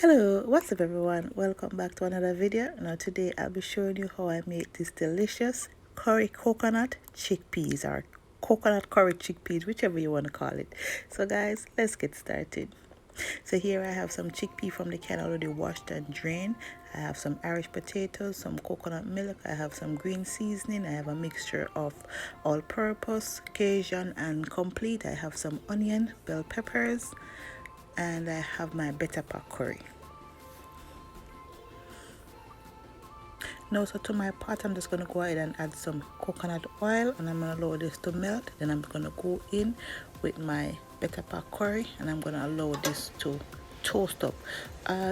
Hello, what's up everyone? Welcome back to another video. Now today I'll be showing you how I make this delicious curry coconut chickpeas, or coconut curry chickpeas, whichever you want to call it. So guys, let's get started. So here I have some chickpea from the can already washed and drained. I have some Irish potatoes, some coconut milk, I have some green seasoning, I have a mixture of all-purpose, Cajun and complete. I have some onion, bell peppers, and I have my better pack curry. Now, so to my pot, I'm just going to go ahead and add some coconut oil, and I'm going to allow this to melt. Then I'm going to go in with my better pack curry, and I'm going to allow this to toast up.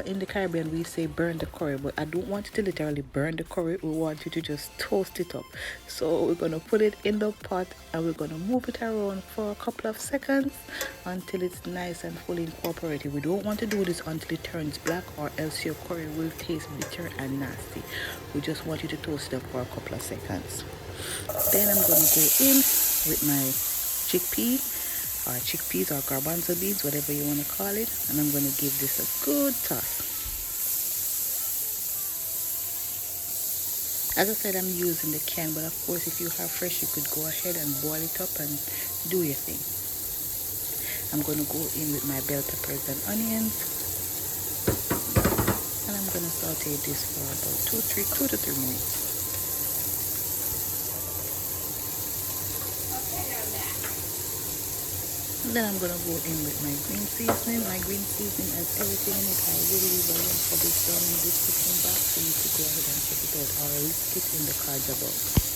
In the Caribbean we say burn the curry, but I don't want you to literally burn the curry. We want you to just toast it up. So we're going to put it in the pot and we're going to move it around for a couple of seconds until it's nice and fully incorporated. We don't want to do this until it turns black, or else your curry will taste bitter and nasty. We just want you to toast it up for a couple of seconds. Then I'm going to go in with my chickpea, or chickpeas, or garbanzo beans, whatever you want to call it, and I'm going to give this a good toss. As I said, I'm using the can, but of course if you have fresh, you could go ahead and boil it up and do your thing. I'm going to go in with my bell peppers and onions, and I'm going to saute this for about 2 to 3 minutes. And then I'm going to go in with my green seasoning. My green seasoning has everything in it. I will leave a link for this down in the description box, so you could go ahead and check it out, or link it in the cards above.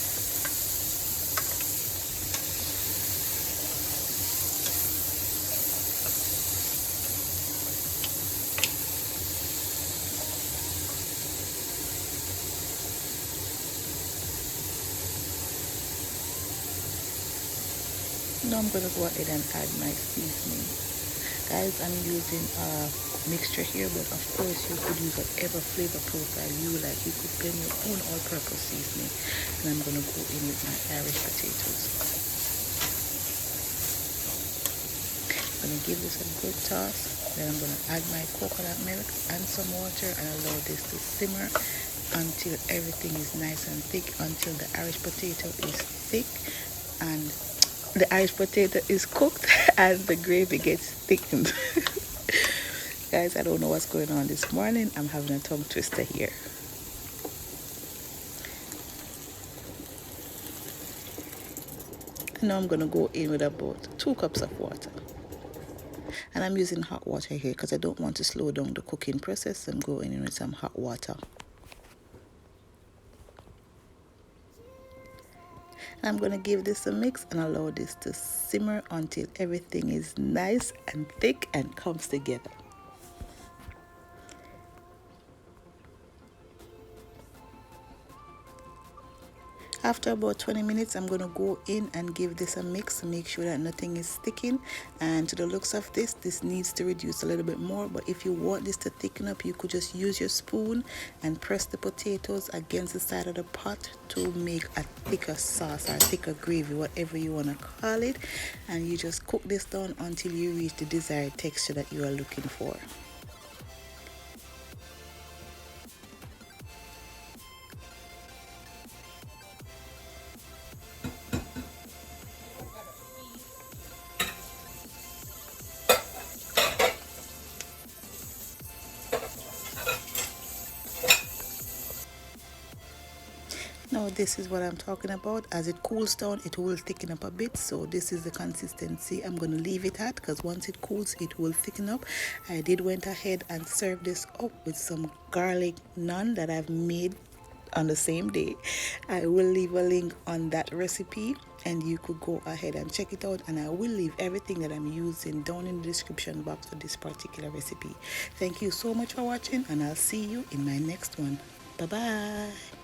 Now I'm going to go ahead and add my seasoning. Guys, I'm using a mixture here, but of course you could use whatever flavor profile you like. You could blend your own all-purpose seasoning. And I'm going to go in with my Irish potatoes. I'm going to give this a good toss. Then I'm going to add my coconut milk and some water and allow this to simmer until everything is nice and thick, until the Irish potato is thick and the Irish potato is cooked and the gravy gets thickened. Guys, I don't know what's going on this morning. I'm having a tongue twister here. And now I'm going to go in with about 2 cups of water. And I'm using hot water here because I don't want to slow down the cooking process. I'm going in with some hot water. I'm going to give this a mix and allow this to simmer until everything is nice and thick and comes together. After about 20 minutes, I'm going to go in and give this a mix to make sure that nothing is sticking. And to the looks of this needs to reduce a little bit more. But if you want this to thicken up, you could just use your spoon and press the potatoes against the side of the pot to make a thicker sauce or thicker gravy, whatever you want to call it. And you just cook this down until you reach the desired texture that you are looking for. Now this is what I'm talking about. As it cools down, it will thicken up a bit. So this is the consistency I'm going to leave it at, because once it cools, it will thicken up. I did went ahead and serve this up with some garlic naan that I've made on the same day. I will leave a link on that recipe and you could go ahead and check it out, and I will leave everything that I'm using down in the description box for this particular recipe. Thank you so much for watching, and I'll see you in my next one. Bye bye.